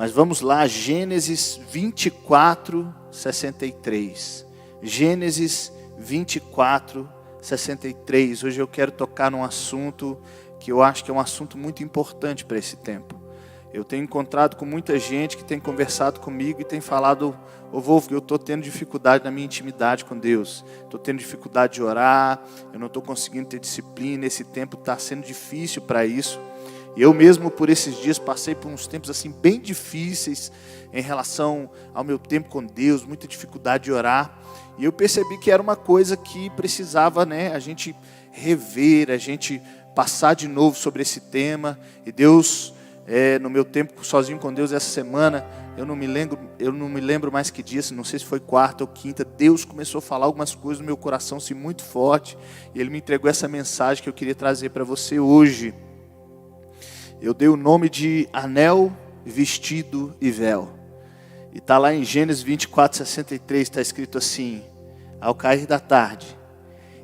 Mas vamos lá, Gênesis 24, 63. Gênesis 24, 63. Hoje eu quero tocar num assunto que eu acho que é um assunto muito importante para esse tempo. Eu tenho encontrado com muita gente que tem conversado comigo e tem falado: ô Wolf, eu estou tendo dificuldade na minha intimidade com Deus, estou tendo dificuldade de orar, eu não estou conseguindo ter disciplina, esse tempo está sendo difícil para isso. E eu mesmo por esses dias passei por uns tempos assim bem difíceis em relação ao meu tempo com Deus, muita dificuldade de orar. E eu percebi que era uma coisa que precisava, a gente rever, a gente passar de novo sobre esse tema. E Deus, no meu tempo sozinho com Deus essa semana, eu não me lembro mais que dia, não sei se foi quarta ou quinta, Deus começou a falar algumas coisas no meu coração assim, muito forte. E Ele me entregou essa mensagem que eu queria trazer para você hoje. Eu dei o nome de anel, vestido e véu. E está lá em Gênesis 24, 63, está escrito assim: ao cair da tarde,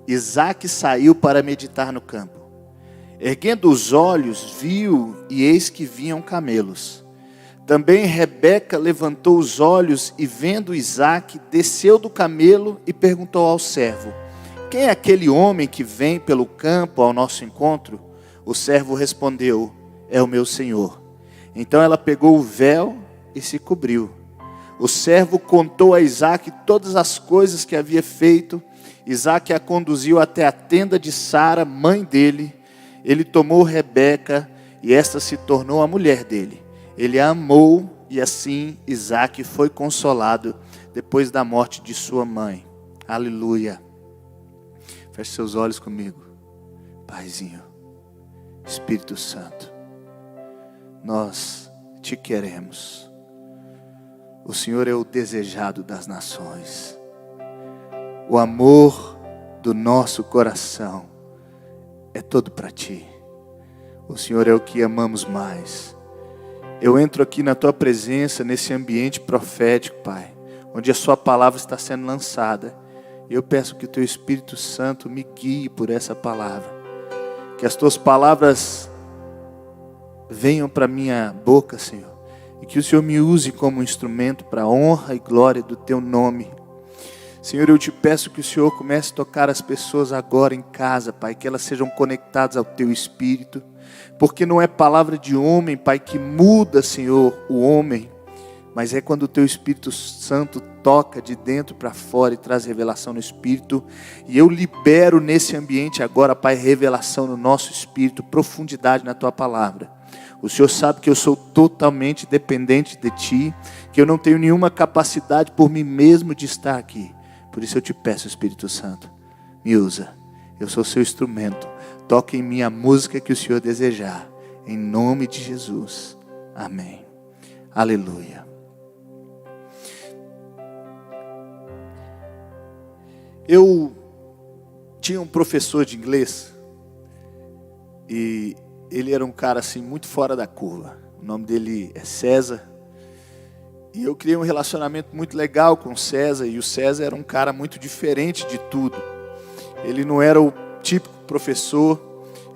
Isaque saiu para meditar no campo. Erguendo os olhos, viu, e eis que vinham camelos. Também Rebeca levantou os olhos e, vendo Isaque, desceu do camelo e perguntou ao servo: quem é aquele homem que vem pelo campo ao nosso encontro? O servo respondeu: é o meu senhor. Então ela pegou o véu e se cobriu. O servo contou a Isaque todas as coisas que havia feito. Isaque a conduziu até a tenda de Sara, mãe dele. Ele tomou Rebeca e esta se tornou a mulher dele. Ele a amou e assim Isaque foi consolado depois da morte de sua mãe. Aleluia. Feche seus olhos comigo. Paizinho, Espírito Santo, nós te queremos. O Senhor é o desejado das nações. O amor do nosso coração é todo para ti. O Senhor é o que amamos mais. Eu entro aqui na tua presença, nesse ambiente profético, Pai, onde a sua palavra está sendo lançada. E eu peço que o teu Espírito Santo me guie por essa palavra. Que as tuas palavras venham para minha boca, Senhor, e que o Senhor me use como instrumento para a honra e glória do teu nome. Senhor, eu te peço que o Senhor comece a tocar as pessoas agora em casa, Pai, que elas sejam conectadas ao teu Espírito, porque não é palavra de homem, Pai, que muda, Senhor, o homem, mas é quando o teu Espírito Santo toca de dentro para fora e traz revelação no Espírito. E eu libero nesse ambiente agora, Pai, revelação no nosso Espírito, profundidade na tua palavra. O Senhor sabe que eu sou totalmente dependente de ti, que eu não tenho nenhuma capacidade por mim mesmo de estar aqui. Por isso eu te peço, Espírito Santo, me usa. Eu sou seu instrumento. Toque em mim a música que o Senhor desejar. Em nome de Jesus. Amém. Aleluia. Eu tinha um professor de inglês e ele era um cara assim muito fora da curva. O nome dele é César. E eu criei um relacionamento muito legal com o César. E o César era um cara muito diferente de tudo. Ele não era o típico professor.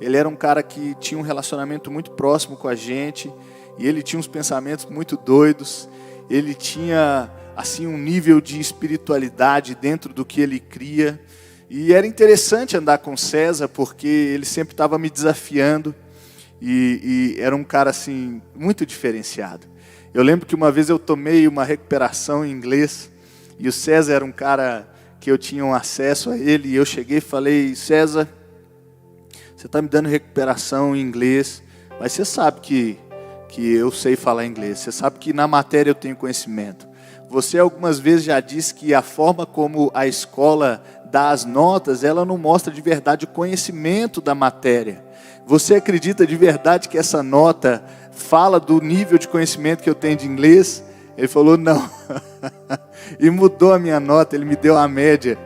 Ele era um cara que tinha um relacionamento muito próximo com a gente. E ele tinha uns pensamentos muito doidos. Ele tinha assim um nível de espiritualidade dentro do que ele cria. E era interessante andar com César, porque ele sempre estava me desafiando. E era um cara assim muito diferenciado. Eu lembro que uma vez eu tomei uma recuperação em inglês, e o César era um cara que eu tinha um acesso a ele, e eu cheguei e falei: César, você está me dando recuperação em inglês, mas você sabe que eu sei falar inglês, você sabe que na matéria eu tenho conhecimento. Você algumas vezes já disse que a forma como a escola dá as notas, ela não mostra de verdade o conhecimento da matéria. Você acredita de verdade que essa nota fala do nível de conhecimento que eu tenho de inglês? Ele falou: não. E mudou a minha nota, ele me deu a média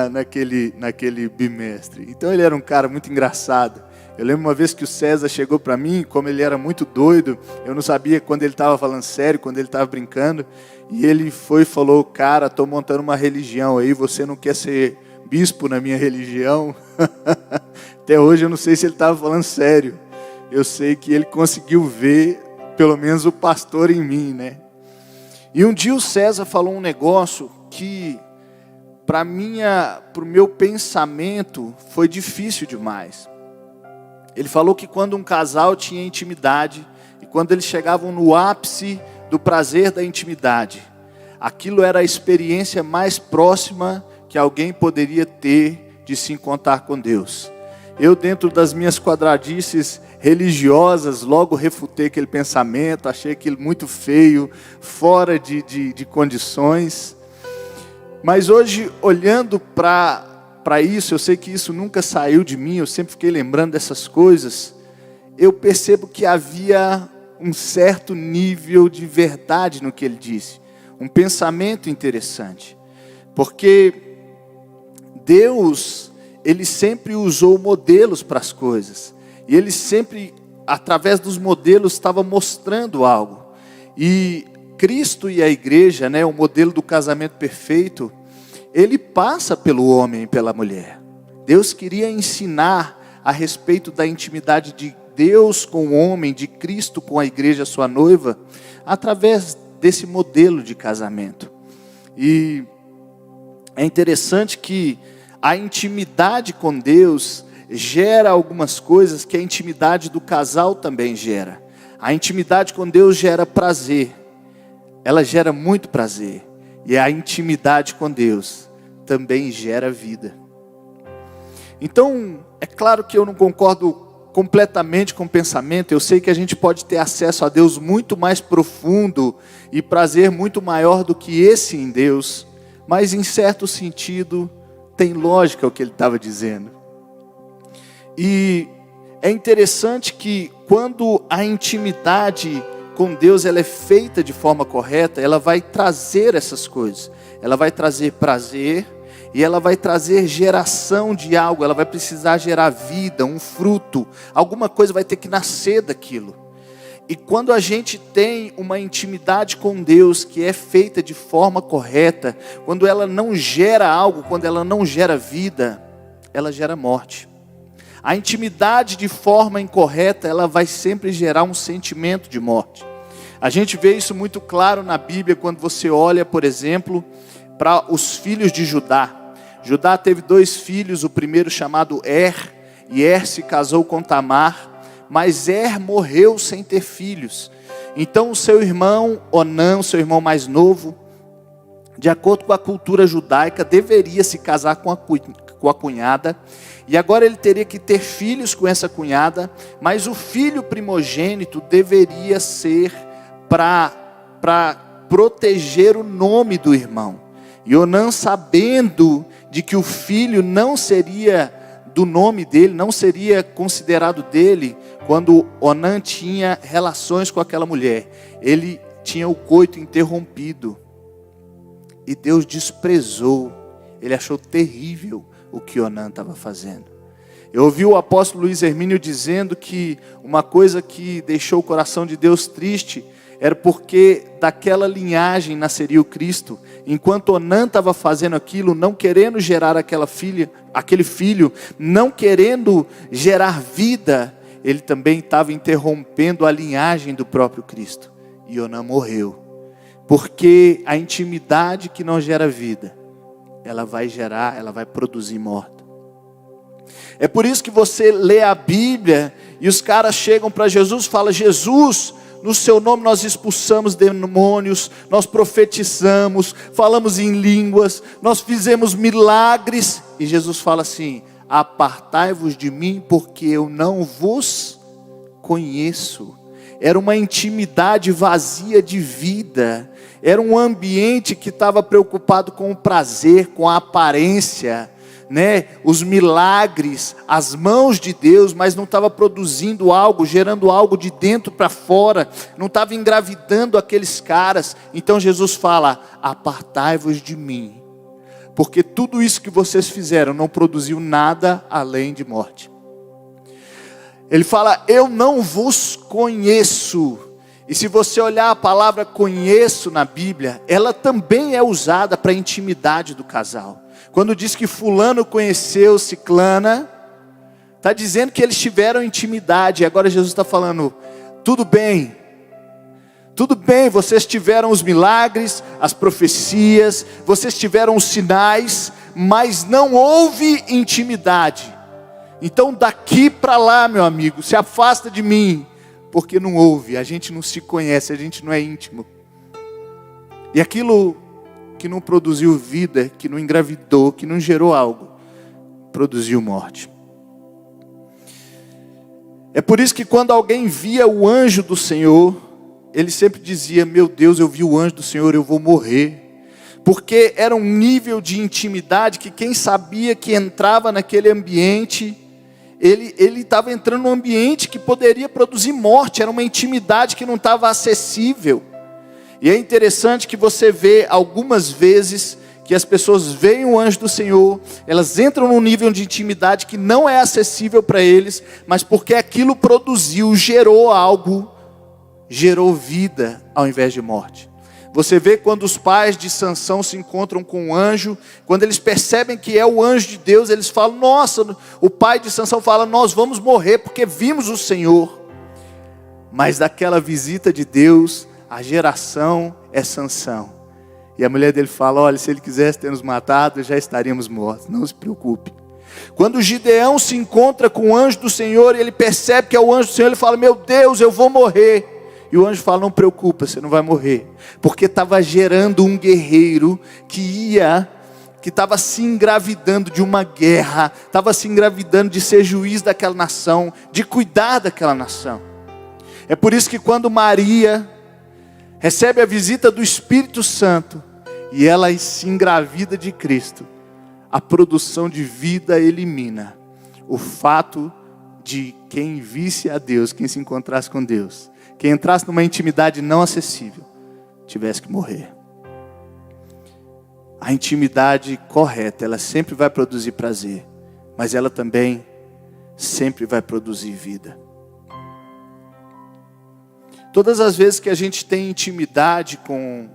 naquele bimestre. Então ele era um cara muito engraçado. Eu lembro uma vez que o César chegou para mim, como ele era muito doido, eu não sabia quando ele estava falando sério, quando ele estava brincando, e ele foi e falou: cara, estou montando uma religião aí, você não quer ser bispo na minha religião? Até hoje eu não sei se ele estava falando sério. Eu sei que ele conseguiu ver pelo menos o pastor em mim, né? E um dia o César falou um negócio que, para o meu pensamento, foi difícil demais. Ele falou que quando um casal tinha intimidade, e quando eles chegavam no ápice do prazer da intimidade, aquilo era a experiência mais próxima que alguém poderia ter de se encontrar com Deus. Eu, dentro das minhas quadradices religiosas, logo refutei aquele pensamento, achei aquilo muito feio, fora de condições. Mas hoje, olhando para isso, eu sei que isso nunca saiu de mim, eu sempre fiquei lembrando dessas coisas, eu percebo que havia um certo nível de verdade no que ele disse, um pensamento interessante, porque Deus, Ele sempre usou modelos para as coisas, e Ele sempre, através dos modelos, estava mostrando algo, e Cristo e a igreja, né, o modelo do casamento perfeito, ele passa pelo homem e pela mulher. Deus queria ensinar a respeito da intimidade de Deus com o homem, de Cristo com a igreja, sua noiva, através desse modelo de casamento. E é interessante que a intimidade com Deus gera algumas coisas que a intimidade do casal também gera. A intimidade com Deus gera prazer, ela gera muito prazer. E a intimidade com Deus também gera vida. Então, é claro que eu não concordo completamente com o pensamento. Eu sei que a gente pode ter acesso a Deus muito mais profundo e prazer muito maior do que esse em Deus. Mas em certo sentido, tem lógica o que ele estava dizendo. E é interessante que quando a intimidade com Deus ela é feita de forma correta, ela vai trazer essas coisas. Ela vai trazer prazer e ela vai trazer geração de algo. Ela vai precisar gerar vida, um fruto. Alguma coisa vai ter que nascer daquilo. E quando a gente tem uma intimidade com Deus que é feita de forma correta, quando ela não gera algo, quando ela não gera vida, ela gera morte. A intimidade de forma incorreta, ela vai sempre gerar um sentimento de morte. A gente vê isso muito claro na Bíblia, quando você olha, por exemplo, para os filhos de Judá. Judá teve 2 filhos, o primeiro chamado e se casou com Tamar, mas morreu sem ter filhos. Então o seu irmão Onã, o seu irmão mais novo, de acordo com a cultura judaica, deveria se casar com a cunhada, e agora ele teria que ter filhos com essa cunhada, mas o filho primogênito deveria ser para proteger o nome do irmão. E Onã, sabendo de que o filho não seria do nome dele, não seria considerado dele, quando Onã tinha relações com aquela mulher, ele tinha o coito interrompido, e Deus desprezou, ele achou terrível o que Onã estava fazendo. Eu ouvi o apóstolo Luiz Hermínio dizendo que uma coisa que deixou o coração de Deus triste, era porque daquela linhagem nasceria o Cristo. Enquanto Onã estava fazendo aquilo, não querendo gerar aquele filho, não querendo gerar vida, ele também estava interrompendo a linhagem do próprio Cristo. E Onã morreu. Porque a intimidade que não gera vida, ela vai produzir morte. É por isso que você lê a Bíblia e os caras chegam para Jesus e falam: Jesus, no seu nome nós expulsamos demônios, nós profetizamos, falamos em línguas, nós fizemos milagres. E Jesus fala assim: apartai-vos de mim, porque eu não vos conheço. Era uma intimidade vazia de vida, era um ambiente que estava preocupado com o prazer, com a aparência, né? Os milagres, as mãos de Deus, mas não estava produzindo algo, gerando algo de dentro para fora, não estava engravidando aqueles caras. Então Jesus fala: apartai-vos de mim, porque tudo isso que vocês fizeram não produziu nada além de morte. Ele fala: eu não vos conheço. E se você olhar a palavra conheço na Bíblia, ela também é usada para a intimidade do casal. Quando diz que fulano conheceu ciclana, está dizendo que eles tiveram intimidade. E agora Jesus está falando: tudo bem, Tudo bem, vocês tiveram os milagres, as profecias, vocês tiveram os sinais, mas não houve intimidade. Então daqui para lá, meu amigo, se afasta de mim, porque não houve, a gente não se conhece, a gente não é íntimo. E aquilo que não produziu vida, que não engravidou, que não gerou algo, produziu morte. É por isso que quando alguém via o anjo do Senhor, ele sempre dizia: meu Deus, eu vi o anjo do Senhor, eu vou morrer. Porque era um nível de intimidade que quem sabia que entrava naquele ambiente, ele estava entrando num ambiente que poderia produzir morte, era uma intimidade que não estava acessível. E é interessante que você vê algumas vezes que as pessoas veem o anjo do Senhor, elas entram num nível de intimidade que não é acessível para eles, mas porque aquilo produziu, gerou algo, gerou vida ao invés de morte. Você vê quando os pais de Sansão se encontram com o anjo, quando eles percebem que é o anjo de Deus, eles falam: nossa, o pai de Sansão fala: nós vamos morrer porque vimos o Senhor. Mas daquela visita de Deus, a geração é Sansão. E a mulher dele fala: olha, se ele quisesse ter nos matado, já estaríamos mortos, não se preocupe. Quando Gideão se encontra com o anjo do Senhor, e ele percebe que é o anjo do Senhor, ele fala: meu Deus, eu vou morrer. E o anjo fala: não preocupa, você não vai morrer. Porque estava gerando um guerreiro que estava se engravidando de uma guerra, estava se engravidando de ser juiz daquela nação, de cuidar daquela nação. É por isso que quando Maria recebe a visita do Espírito Santo, e ela se engravida de Cristo, a produção de vida elimina o fato de quem visse a Deus, quem se encontrasse com Deus, quem entrasse numa intimidade não acessível, tivesse que morrer. A intimidade correta, ela sempre vai produzir prazer, mas ela também sempre vai produzir vida. Todas as vezes que a gente tem intimidade com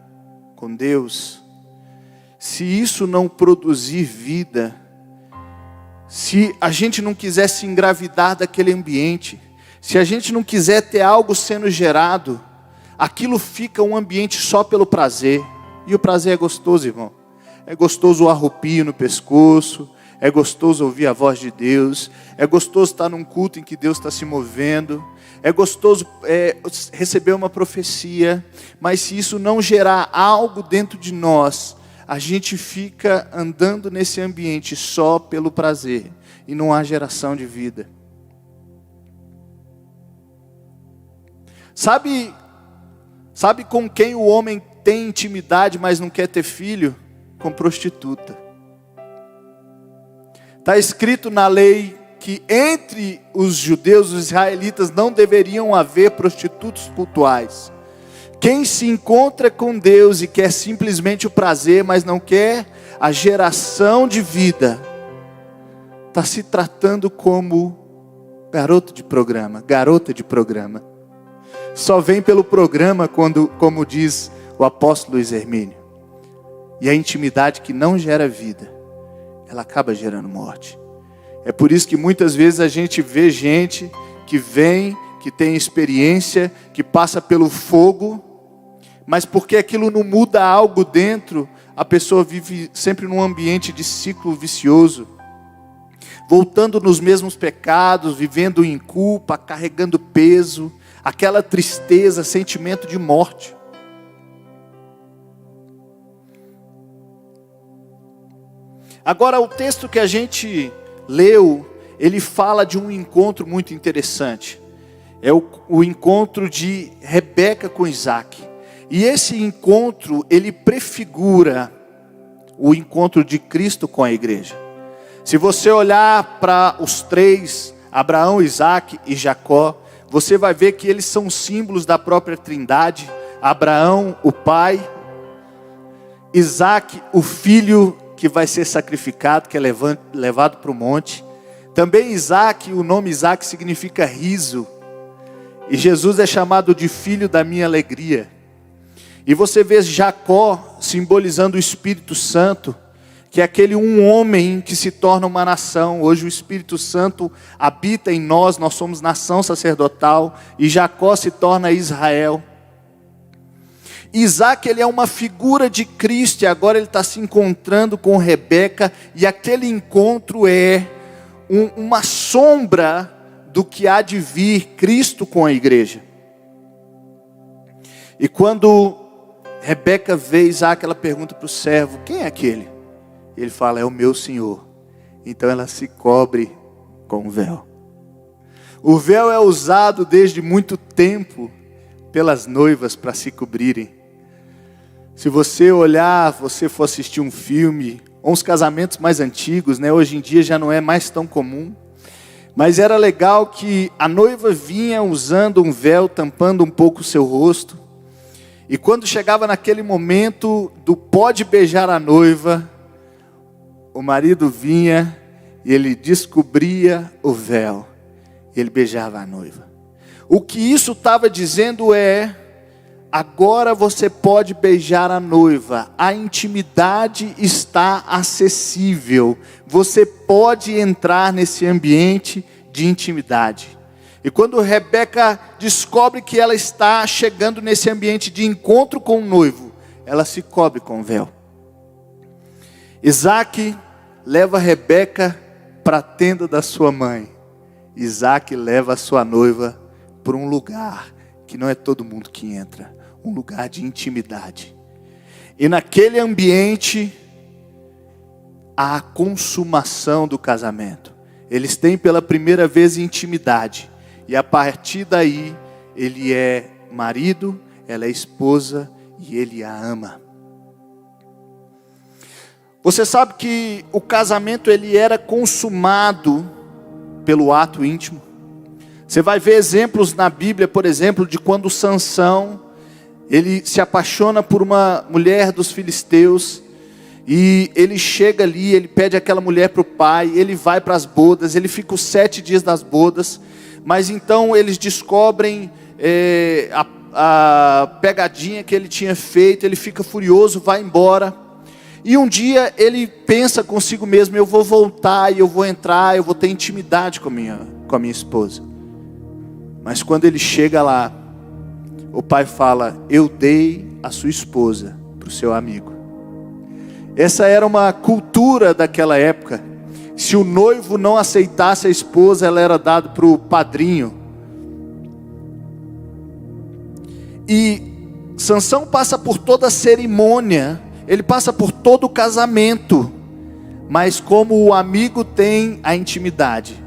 Deus, se isso não produzir vida, se a gente não quiser se engravidar daquele ambiente, se a gente não quiser ter algo sendo gerado, aquilo fica um ambiente só pelo prazer. E o prazer é gostoso, irmão. É gostoso o arrupio no pescoço, é gostoso ouvir a voz de Deus, é gostoso estar num culto em que Deus está se movendo, é gostoso receber uma profecia, mas se isso não gerar algo dentro de nós, a gente fica andando nesse ambiente só pelo prazer, e não há geração de vida. Sabe com quem o homem tem intimidade, mas não quer ter filho? Com prostituta. Está escrito na lei que entre os judeus, os israelitas, não deveriam haver prostitutos cultuais. Quem se encontra com Deus e quer simplesmente o prazer, mas não quer a geração de vida, está se tratando como garoto de programa, garota de programa. Só vem pelo programa quando, como diz o apóstolo Luiz Hermínio. E a intimidade que não gera vida, ela acaba gerando morte. É por isso que muitas vezes a gente vê gente que vem, que tem experiência, que passa pelo fogo, mas porque aquilo não muda algo dentro, a pessoa vive sempre num ambiente de ciclo vicioso, voltando nos mesmos pecados, vivendo em culpa, carregando peso, aquela tristeza, sentimento de morte. Agora, o texto que a gente leu, ele fala de um encontro muito interessante. É o encontro de Rebeca com Isaac. E esse encontro, ele prefigura o encontro de Cristo com a igreja. Se você olhar para os três, Abraão, Isaac e Jacó, você vai ver que eles são símbolos da própria Trindade. Abraão, o pai. Isaac, o filho que vai ser sacrificado, que é levado para o monte. Também Isaac, o nome Isaac significa riso. E Jesus é chamado de filho da minha alegria. E você vê Jacó simbolizando o Espírito Santo, que é aquele um homem que se torna uma nação. Hoje o Espírito Santo habita em nós, nós somos nação sacerdotal, e Jacó se torna Israel. Isaac, ele é uma figura de Cristo, e agora ele está se encontrando com Rebeca, e aquele encontro é uma sombra do que há de vir Cristo com a igreja. E quando Rebeca vê Isaac, ela pergunta para o servo: quem é aquele? Ele fala: é o meu Senhor. Então ela se cobre com o véu. O véu é usado desde muito tempo pelas noivas para se cobrirem. Se você olhar, você for assistir um filme, ou uns casamentos mais antigos, né? Hoje em dia já não é mais tão comum. Mas era legal que a noiva vinha usando um véu, tampando um pouco o seu rosto. E quando chegava naquele momento do pode beijar a noiva, o marido vinha e ele descobria o véu. E ele beijava a noiva. O que isso estava dizendo é: agora você pode beijar a noiva. A intimidade está acessível. Você pode entrar nesse ambiente de intimidade. E quando Rebeca descobre que ela está chegando nesse ambiente de encontro com o noivo, ela se cobre com o véu. Isaac leva Rebeca para a tenda da sua mãe. Isaac leva a sua noiva para um lugar que não é todo mundo que entra. Um lugar de intimidade. E naquele ambiente, há a consumação do casamento. Eles têm pela primeira vez intimidade. E a partir daí, ele é marido, ela é esposa e ele a ama. Você sabe que o casamento ele era consumado pelo ato íntimo. Você vai ver exemplos na Bíblia, por exemplo, de quando Sansão, ele se apaixona por uma mulher dos filisteus, e ele chega ali, ele pede aquela mulher para o pai, ele vai para as bodas, ele fica os 7 dias das bodas, mas então eles descobrem a pegadinha que ele tinha feito, ele fica furioso, vai embora. E um dia ele pensa consigo mesmo: eu vou voltar e eu vou entrar, eu vou ter intimidade com a minha esposa. Mas quando ele chega lá, o pai fala: eu dei a sua esposa para o seu amigo. Essa era uma cultura daquela época. Se o noivo não aceitasse a esposa, ela era dada para o padrinho. E Sansão passa por toda a cerimônia, ele passa por todo o casamento, mas como o amigo tem a intimidade,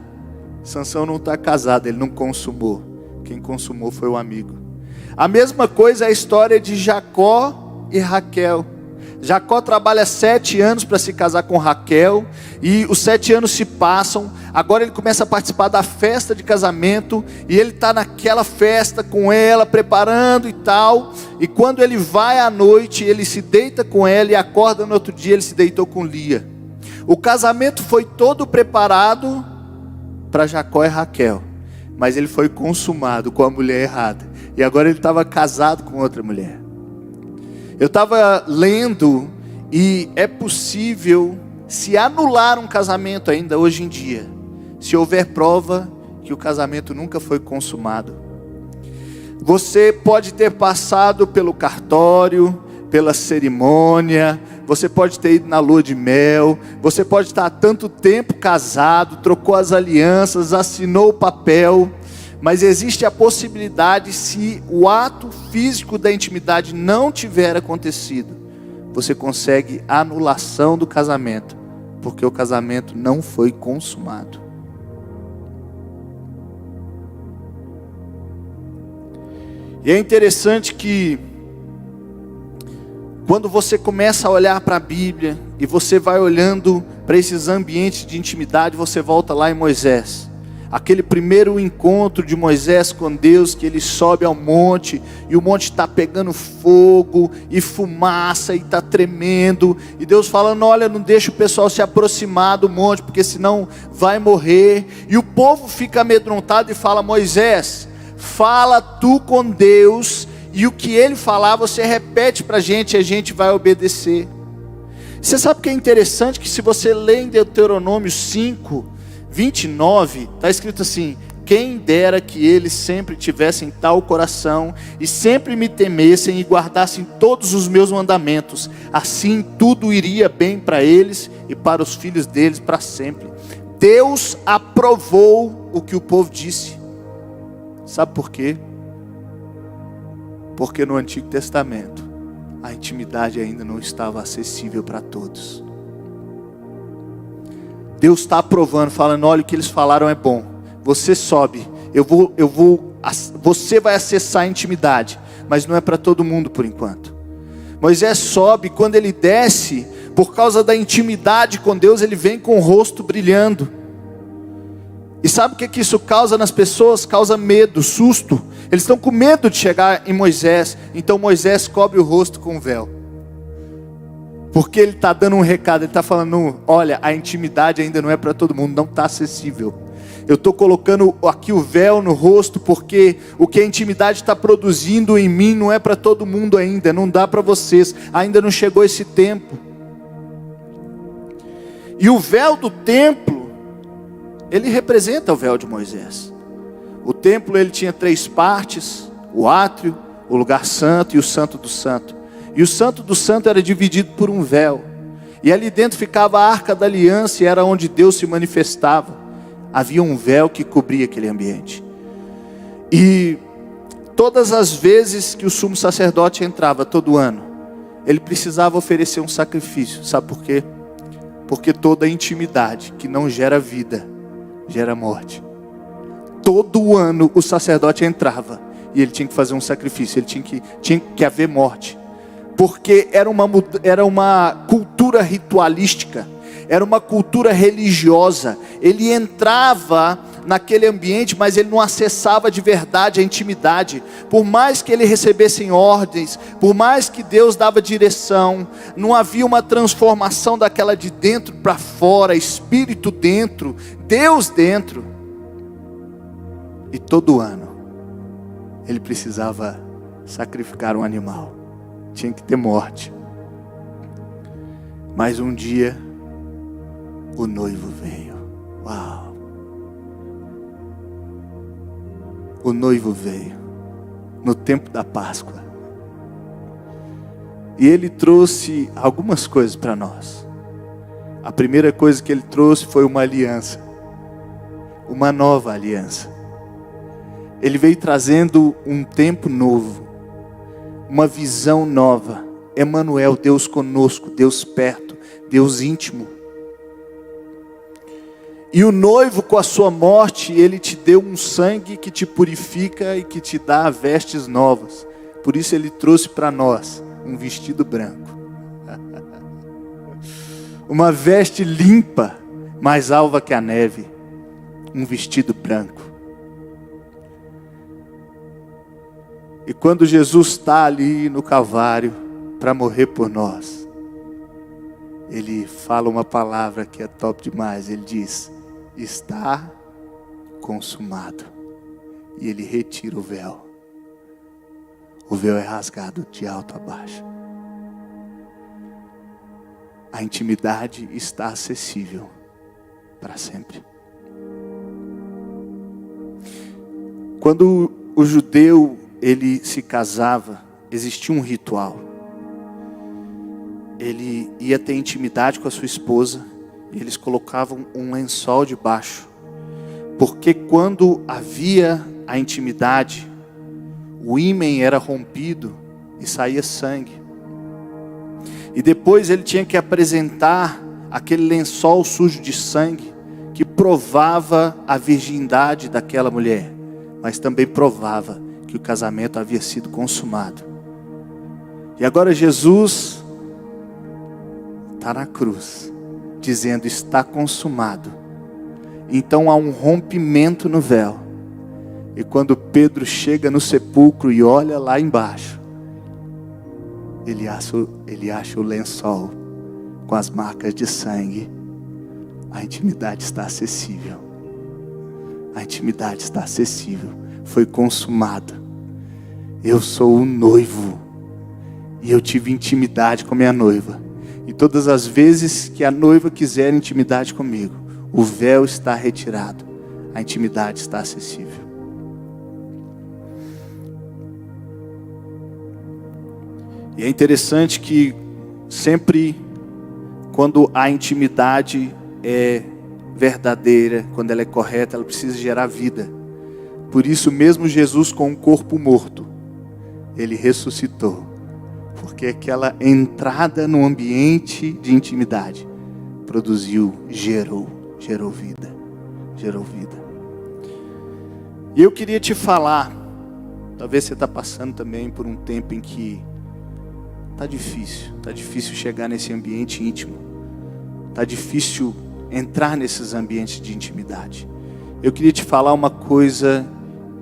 Sansão não está casado, ele não consumou. Quem consumou foi o amigo. A mesma coisa é a história de Jacó e Raquel. Jacó trabalha 7 anos para se casar com Raquel, e os 7 anos se passam. Agora ele começa a participar da festa de casamento, e ele está naquela festa com ela, preparando e tal, e quando ele vai à noite, ele se deita com ela, e acorda no outro dia, ele se deitou com Lia. O casamento foi todo preparado para Jacó e Raquel, mas ele foi consumado com a mulher errada, e agora ele estava casado com outra mulher. Eu estava lendo, e é possível se anular um casamento ainda hoje em dia, se houver prova que o casamento nunca foi consumado. Você pode ter passado pelo cartório, pela cerimônia, você pode ter ido na lua de mel, você pode estar há tanto tempo casado, trocou as alianças, assinou o papel, mas existe a possibilidade, se o ato físico da intimidade não tiver acontecido, você consegue a anulação do casamento, porque o casamento não foi consumado. E é interessante que, quando você começa a olhar para a Bíblia, e você vai olhando para esses ambientes de intimidade, você volta lá em Moisés. Aquele primeiro encontro de Moisés com Deus, que ele sobe ao monte, e o monte está pegando fogo, e fumaça, e está tremendo, e Deus falando: olha, não deixa o pessoal se aproximar do monte, porque senão vai morrer. E o povo fica amedrontado e fala: Moisés, fala tu com Deus, e o que ele falar você repete para a gente, e a gente vai obedecer. Você sabe que é interessante que, se você lê em Deuteronômio 5, 29, está escrito assim: quem dera que eles sempre tivessem tal coração, e sempre me temessem e guardassem todos os meus mandamentos. Assim tudo iria bem para eles e para os filhos deles para sempre. Deus aprovou o que o povo disse. Sabe por quê? Porque no Antigo Testamento a intimidade ainda não estava acessível para todos. Deus está aprovando, falando: olha, o que eles falaram é bom. Você sobe, você vai acessar a intimidade, mas não é para todo mundo por enquanto. Moisés sobe, quando ele desce, por causa da intimidade com Deus, ele vem com o rosto brilhando. E sabe o que isso causa nas pessoas? Causa medo, susto. Eles estão com medo de chegar em Moisés. Então Moisés cobre o rosto com o véu, porque ele está dando um recado. Ele está falando: olha, a intimidade ainda não é para todo mundo, não está acessível. Eu estou colocando aqui o véu no rosto, porque o que a intimidade está produzindo em mim não é para todo mundo ainda, não dá para vocês, ainda não chegou esse tempo. E o véu do templo, ele representa o véu de Moisés. O templo, ele tinha 3 partes: o átrio, o lugar santo e o santo do santo. E o santo do santo era dividido por um véu, e ali dentro ficava a arca da aliança, e era onde Deus se manifestava. Havia um véu que cobria aquele ambiente. E todas as vezes que o sumo sacerdote entrava, todo ano, ele precisava oferecer um sacrifício. Sabe por quê? Porque toda intimidade que não gera vida, gera morte. Todo ano o sacerdote entrava e ele tinha que fazer um sacrifício, tinha que haver morte. Porque era uma cultura ritualística, era uma cultura religiosa. Ele entrava naquele ambiente, mas ele não acessava de verdade a intimidade. Por mais que ele recebesse ordens, por mais que Deus dava direção, não havia uma transformação daquela de dentro para fora, Espírito dentro, Deus dentro. E todo ano ele precisava sacrificar um animal, tinha que ter morte. Mas um dia o noivo veio. Uau! O noivo veio no tempo da Páscoa, e ele trouxe algumas coisas para nós. A primeira coisa que ele trouxe foi uma aliança, uma nova aliança. Ele veio trazendo um tempo novo, uma visão nova. Emanuel, Deus conosco, Deus perto, Deus íntimo. E o noivo, com a sua morte, ele te deu um sangue que te purifica e que te dá vestes novas. Por isso ele trouxe para nós um vestido branco, uma veste limpa, mais alva que a neve, um vestido branco. E quando Jesus está ali no Calvário para morrer por nós, ele fala uma palavra que é top demais. Ele diz: está consumado. E ele retira o véu. O véu é rasgado de alto a baixo. A intimidade está acessível para sempre. Quando o judeu ele se casava, existia um ritual. Ele ia ter intimidade com a sua esposa, e eles colocavam um lençol debaixo, porque quando havia a intimidade, o ímen era rompido e saía sangue. E depois ele tinha que apresentar aquele lençol sujo de sangue, que provava a virgindade daquela mulher, mas também provava que o casamento havia sido consumado. E agora Jesus está na cruz, dizendo: está consumado. Então há um rompimento no véu. E quando Pedro chega no sepulcro e olha lá embaixo, ele acha o lençol com as marcas de sangue. A intimidade está acessível. A intimidade está acessível. Foi consumado. Eu sou o noivo, e eu tive intimidade com minha noiva. E todas as vezes que a noiva quiser intimidade comigo, o véu está retirado, a intimidade está acessível. E é interessante que sempre quando a intimidade é verdadeira, quando ela é correta, ela precisa gerar vida. Por isso mesmo Jesus com um corpo morto, ele ressuscitou. Porque aquela entrada no ambiente de intimidade gerou vida. E eu queria te falar, talvez você está passando também por um tempo em que está difícil chegar nesse ambiente íntimo, está difícil entrar nesses ambientes de intimidade. Eu queria te falar uma coisa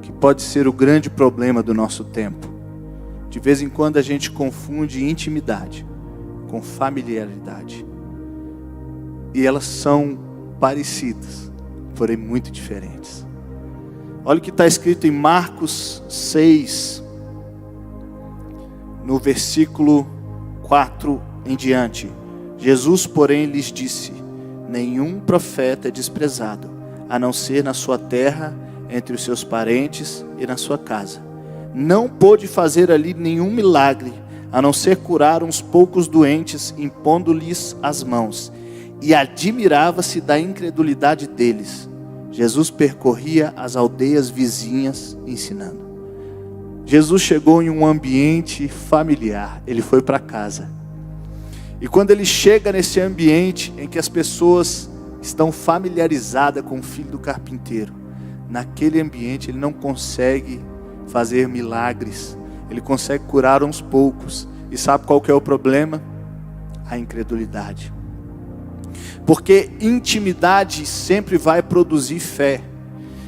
que pode ser o grande problema do nosso tempo. De vez em quando a gente confunde intimidade com familiaridade. E elas são parecidas, porém muito diferentes. Olha o que está escrito em Marcos 6, no versículo 4 em diante. Jesus, porém, lhes disse: nenhum profeta é desprezado, a não ser na sua terra, entre os seus parentes e na sua casa. Não pôde fazer ali nenhum milagre, a não ser curar uns poucos doentes, impondo-lhes as mãos. E admirava-se da incredulidade deles. Jesus percorria as aldeias vizinhas ensinando. Jesus chegou em um ambiente familiar, ele foi para casa. E quando ele chega nesse ambiente em que as pessoas estão familiarizadas com o filho do carpinteiro, naquele ambiente ele não consegue fazer milagres, ele consegue curar uns poucos. E sabe qual que é o problema? A incredulidade. Porque intimidade sempre vai produzir fé.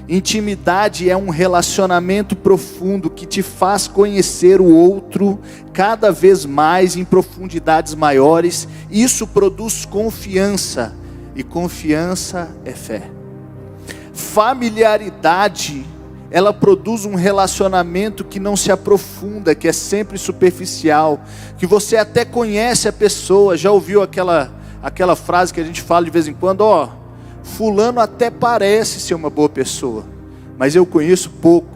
Intimidade é um relacionamento profundo que te faz conhecer o outro cada vez mais em profundidades maiores. Isso produz confiança, e confiança é fé. Familiaridade, ela produz um relacionamento que não se aprofunda, que é sempre superficial, que você até conhece a pessoa. Já ouviu aquela frase que a gente fala de vez em quando? Fulano até parece ser uma boa pessoa, mas eu conheço pouco.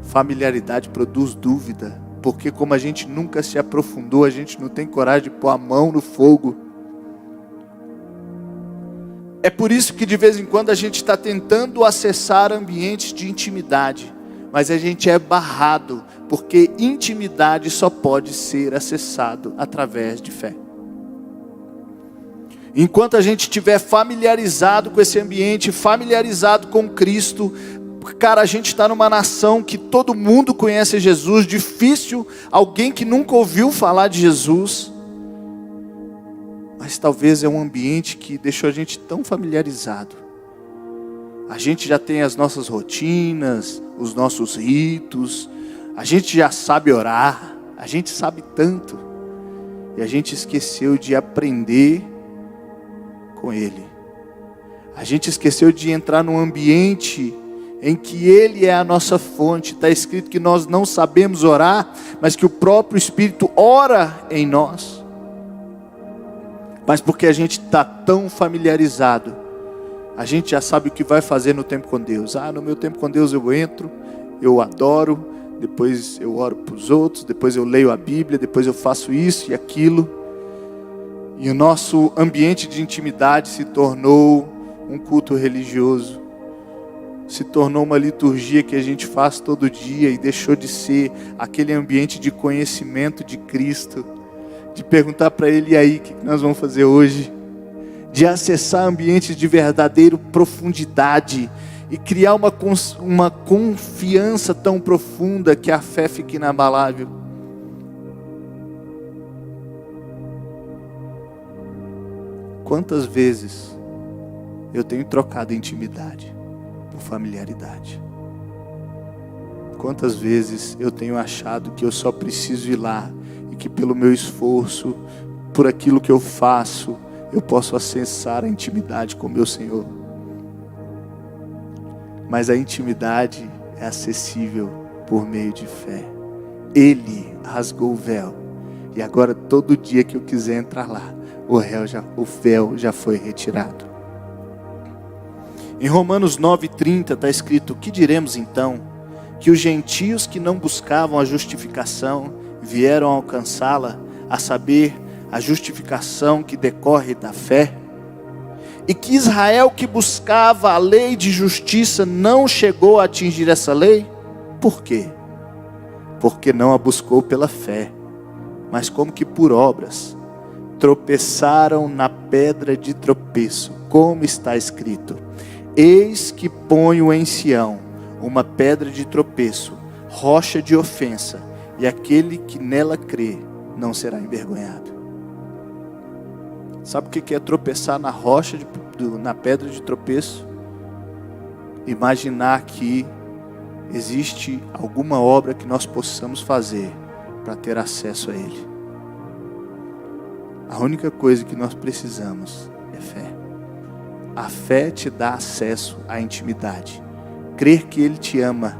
Familiaridade produz dúvida, porque como a gente nunca se aprofundou, a gente não tem coragem de pôr a mão no fogo. É por isso que de vez em quando a gente está tentando acessar ambientes de intimidade, mas a gente é barrado, porque intimidade só pode ser acessado através de fé. Enquanto a gente estiver familiarizado com esse ambiente, familiarizado com Cristo, cara, a gente está numa nação que todo mundo conhece Jesus. Difícil alguém que nunca ouviu falar de Jesus. Mas talvez é um ambiente que deixou a gente tão familiarizado. A gente já tem as nossas rotinas, os nossos ritos. A gente já sabe orar. A gente sabe tanto. E a gente esqueceu de aprender com Ele. A gente esqueceu de entrar num ambiente em que Ele é a nossa fonte. Está escrito que nós não sabemos orar, mas que o próprio Espírito ora em nós. Mas porque a gente está tão familiarizado, a gente já sabe o que vai fazer no tempo com Deus. No meu tempo com Deus eu entro, eu adoro, depois eu oro para os outros, depois eu leio a Bíblia, depois eu faço isso e aquilo. E o nosso ambiente de intimidade se tornou um culto religioso, se tornou uma liturgia que a gente faz todo dia e deixou de ser aquele ambiente de conhecimento de Cristo, de perguntar para Ele: e aí, o que nós vamos fazer hoje? De acessar ambientes de verdadeira profundidade e criar uma confiança tão profunda que a fé fica inabalável. Quantas vezes eu tenho trocado intimidade por familiaridade? Quantas vezes eu tenho achado que eu só preciso ir lá e que pelo meu esforço, por aquilo que eu faço, eu posso acessar a intimidade com o meu Senhor? Mas a intimidade é acessível por meio de fé. Ele rasgou o véu, e agora todo dia que eu quiser entrar lá, o véu já foi retirado. Em Romanos 9:30 está escrito: que diremos então? Que os gentios que não buscavam a justificação vieram alcançá-la, a saber, a justificação que decorre da fé? E que Israel que buscava a lei de justiça não chegou a atingir essa lei? Por quê? Porque não a buscou pela fé, mas como que por obras. Tropeçaram na pedra de tropeço, como está escrito: eis que ponho em Sião uma pedra de tropeço, rocha de ofensa, e aquele que nela crê não será envergonhado. Sabe o que é tropeçar na rocha, na pedra de tropeço? Imaginar que existe alguma obra que nós possamos fazer para ter acesso a Ele. A única coisa que nós precisamos é fé. A fé te dá acesso à intimidade. Crer que Ele te ama,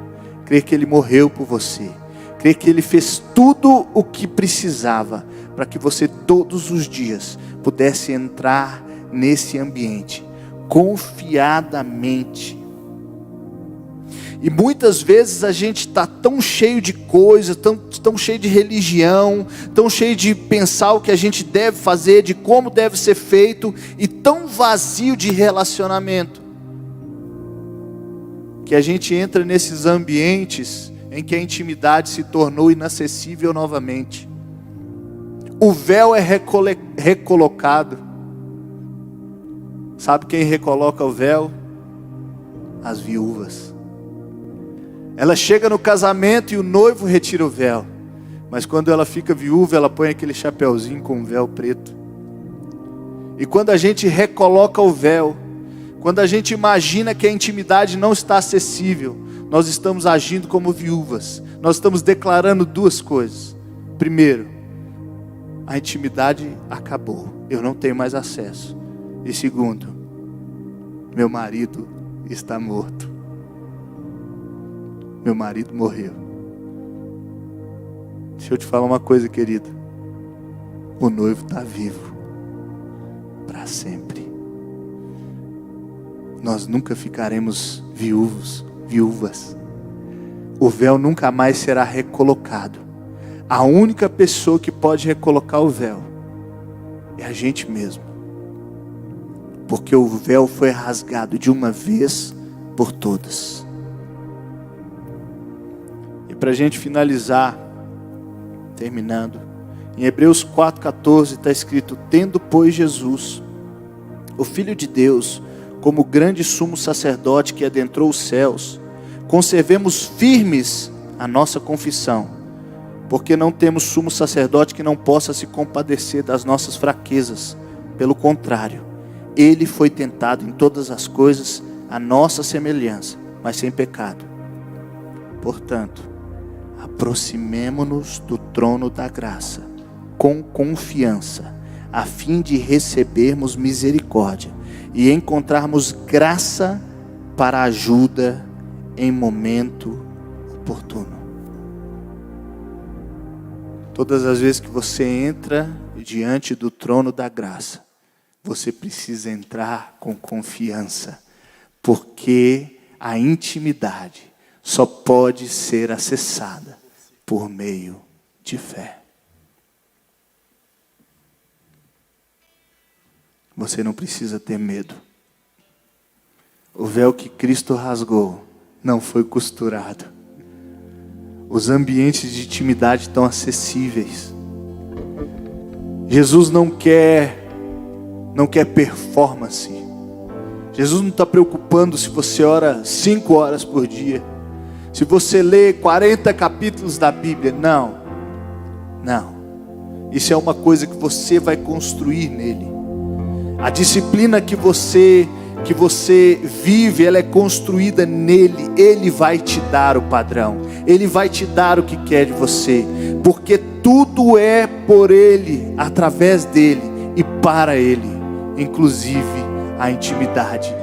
crer que Ele morreu por você, crer que Ele fez tudo o que precisava para que você todos os dias pudesse entrar nesse ambiente confiadamente. E muitas vezes a gente está tão cheio de coisas, tão cheio de religião, tão cheio de pensar o que a gente deve fazer, de como deve ser feito, e tão vazio de relacionamento, que a gente entra nesses ambientes em que a intimidade se tornou inacessível novamente. O véu é recolocado. Sabe quem recoloca o véu? As viúvas. Ela chega no casamento e o noivo retira o véu, mas quando ela fica viúva, ela põe aquele chapeuzinho com um véu preto. E quando a gente recoloca o véu, quando a gente imagina que a intimidade não está acessível, nós estamos agindo como viúvas. Nós estamos declarando duas coisas. Primeiro, a intimidade acabou, eu não tenho mais acesso. E segundo, meu marido está morto. Meu marido morreu. Deixa eu te falar uma coisa, querido. O noivo está vivo para sempre. Nós nunca ficaremos viúvas. O véu nunca mais será recolocado. A única pessoa que pode recolocar o véu é a gente mesmo. Porque o véu foi rasgado de uma vez por todas. Para a gente finalizar, terminando, em Hebreus 4,14 está escrito: tendo pois Jesus, o Filho de Deus, como grande sumo sacerdote que adentrou os céus, conservemos firmes a nossa confissão, porque não temos sumo sacerdote que não possa se compadecer das nossas fraquezas. Pelo contrário, Ele foi tentado em todas as coisas, à nossa semelhança, mas sem pecado. Portanto, aproximemo-nos do trono da graça, com confiança, a fim de recebermos misericórdia e encontrarmos graça para ajuda em momento oportuno. Todas as vezes que você entra diante do trono da graça, você precisa entrar com confiança, porque a intimidade só pode ser acessada por meio de fé. Você não precisa ter medo. O véu que Cristo rasgou não foi costurado. Os ambientes de intimidade estão acessíveis. Jesus não quer performance. Jesus não está preocupando se você ora 5 horas por dia, se você lê 40 capítulos da Bíblia. Não. Isso é uma coisa que você vai construir nele. A disciplina que você vive, ela é construída nele. Ele vai te dar o padrão. Ele vai te dar o que quer de você. Porque tudo é por ele, através dele e para ele. Inclusive a intimidade.